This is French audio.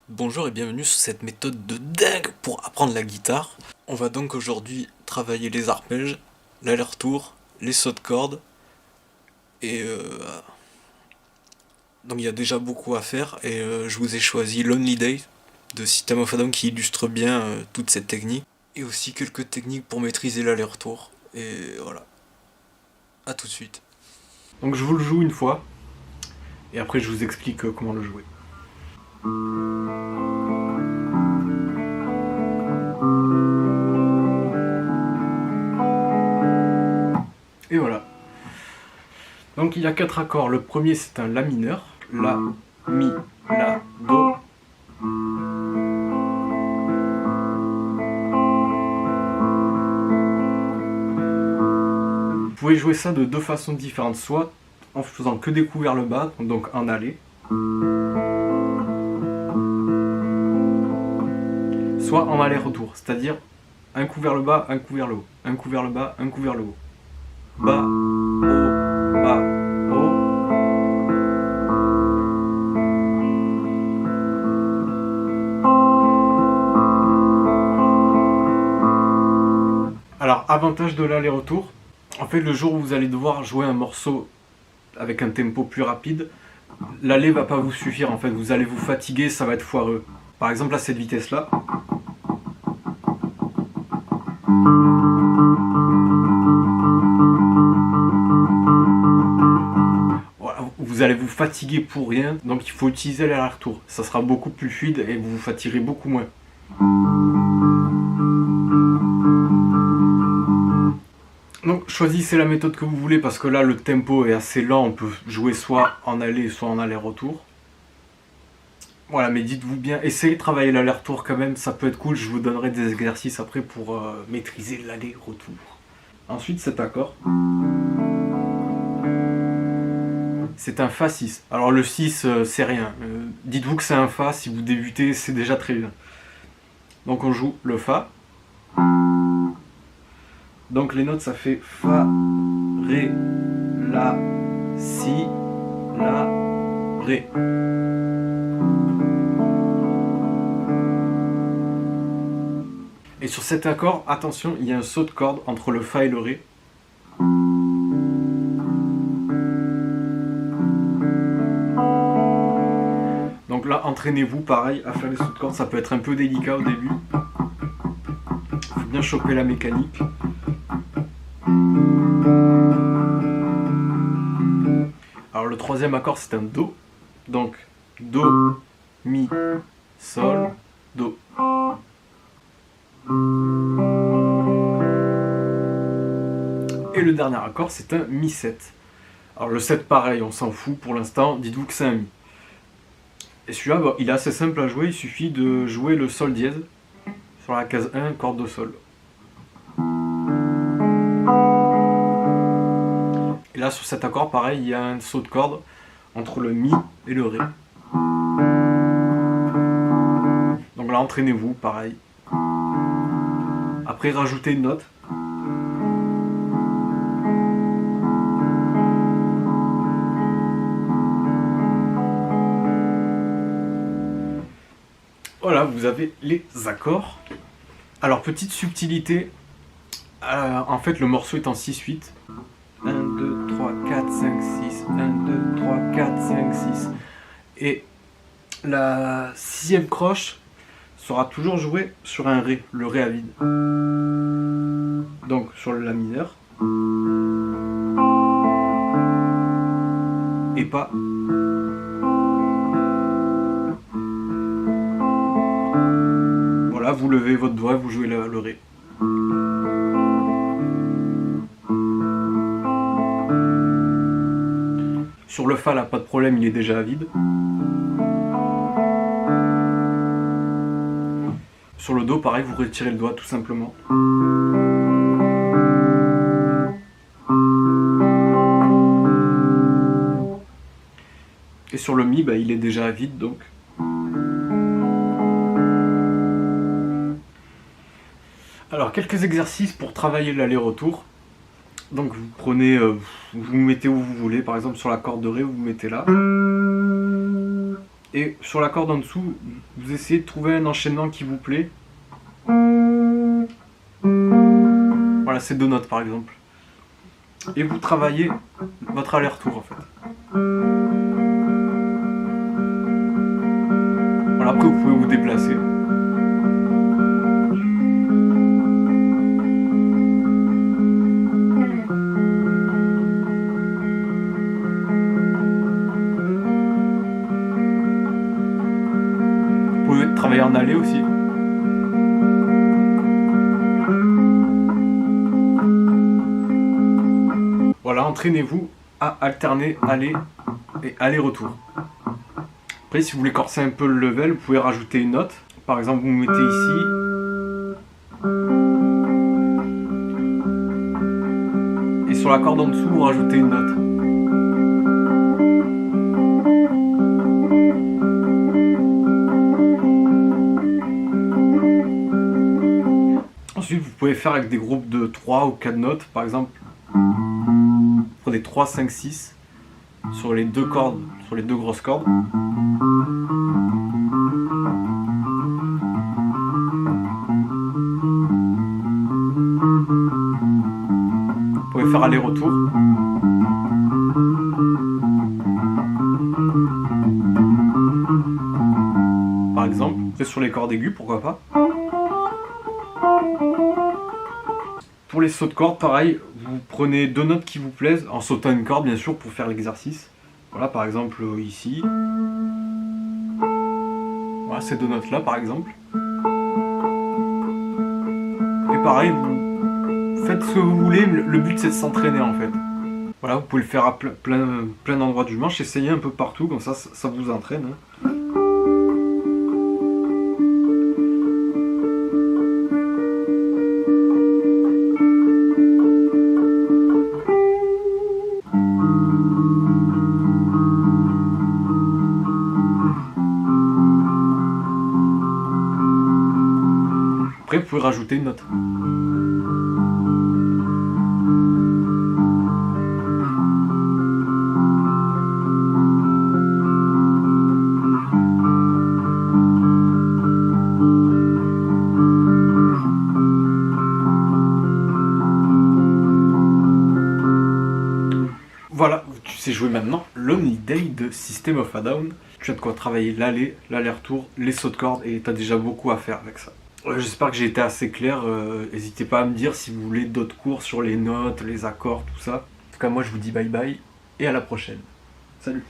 Bonjour et bienvenue sur cette méthode de dingue pour apprendre la guitare. On va donc aujourd'hui travailler les arpèges, l'aller-retour, les sauts de cordes et donc il y a déjà beaucoup à faire et je vous ai choisi Lonely Day de System of a Down qui illustre bien toute cette technique et aussi quelques techniques pour maîtriser l'aller-retour et voilà. A tout de suite. Donc je vous le joue une fois et après je vous explique comment le jouer. Et voilà. Donc il y a 4 accords. Le premier c'est un La mineur. La, Mi, La, Do. Vous pouvez jouer ça de deux façons différentes. Soit en faisant que découvrir le bas, donc en aller. Soit en aller-retour. C'est-à-dire un coup vers le bas, un coup vers le haut. Un coup vers le bas, un coup vers le haut. Bas, haut, bas, haut. Alors, avantage de l'aller-retour, en fait, le jour où vous allez devoir jouer un morceau avec un tempo plus rapide, l'aller va pas vous suffire, en fait, vous allez vous fatiguer, ça va être foireux. Par exemple, à cette vitesse-là. Vous allez vous fatiguer pour rien, donc il faut utiliser l'aller-retour. Ça sera beaucoup plus fluide et vous vous fatiguerez beaucoup moins. Donc choisissez la méthode que vous voulez parce que là le tempo est assez lent, on peut jouer soit en aller soit en aller-retour. Voilà, mais dites-vous bien, essayez de travailler l'aller-retour quand même, ça peut être cool, je vous donnerai des exercices après pour maîtriser l'aller-retour. Ensuite cet accord. C'est un Fa 6. Alors le 6 c'est rien. Dites-vous que c'est un Fa, si vous débutez c'est déjà très bien. Donc on joue le Fa. Donc les notes ça fait Fa, Ré, La, Si, La, Ré. Et sur cet accord, attention, il y a un saut de corde entre le Fa et le Ré. Donc là, entraînez-vous pareil à faire les sauts de corde, ça peut être un peu délicat au début. Il faut bien choper la mécanique. Alors le troisième accord c'est un Do. Donc Do, Mi, Sol, Do. Et le dernier accord c'est un Mi 7. Alors le 7 pareil, on s'en fout pour l'instant, dites-vous que c'est un Mi. Et celui-là, bon, il est assez simple à jouer, il suffit de jouer le Sol dièse sur la case 1, corde de Sol. Et là sur cet accord, pareil, il y a un saut de corde entre le Mi et le Ré. Donc là, entraînez-vous, pareil. Après, rajoutez une note. Voilà, vous avez les accords. Alors, petite subtilité, en fait, le morceau est en 6-8. 1, 2, 3, 4, 5, 6. 1, 2, 3, 4, 5, 6. Et la sixième croche sera toujours jouée sur un Ré, le Ré à vide. Donc, sur le La mineur. Et pas. Voilà, vous levez votre doigt et vous jouez le Ré. Sur le Fa, là, pas de problème, il est déjà à vide. Sur le Do, pareil, vous retirez le doigt tout simplement. Et sur le Mi, bah, il est déjà à vide, donc. Alors, quelques exercices pour travailler l'aller-retour. Donc vous prenez, vous vous mettez où vous voulez, par exemple sur la corde de Ré, vous vous mettez là. Et sur la corde en dessous, vous essayez de trouver un enchaînement qui vous plaît. Voilà, c'est 2 notes par exemple. Et vous travaillez votre aller-retour en fait. Voilà, après vous pouvez vous déplacer. Vous pouvez travailler en aller aussi. Voilà, entraînez-vous à alterner aller et aller-retour. Après, si vous voulez corser un peu le level, vous pouvez rajouter une note. Par exemple, vous mettez ici. Et sur la corde en dessous, vous rajoutez une note. Ensuite, vous pouvez faire avec des groupes de 3 ou 4 notes. Par exemple, prenez 3, 5, 6 sur les 2 cordes, sur les 2 grosses cordes. Vous pouvez faire aller-retour. Par exemple, sur les cordes aiguës, pourquoi pas. Pour les sauts de corde, pareil, vous prenez 2 notes qui vous plaisent, en sautant une corde bien sûr pour faire l'exercice. Voilà, par exemple ici. Voilà, ces 2 notes là par exemple. Et pareil, vous faites ce que vous voulez, le but c'est de s'entraîner en fait. Voilà, vous pouvez le faire à plein d'endroits du manche, essayez un peu partout, comme ça vous entraîne. Hein. Après, vous pouvez rajouter une note. Voilà, tu sais jouer maintenant l'Only Day de System of a Down. Tu as de quoi travailler l'aller-retour, les sauts de corde et tu as déjà beaucoup à faire avec ça. J'espère que j'ai été assez clair. N'hésitez pas à me dire si vous voulez d'autres cours sur les notes, les accords, tout ça. En tout cas, moi je vous dis bye bye et à la prochaine. Salut!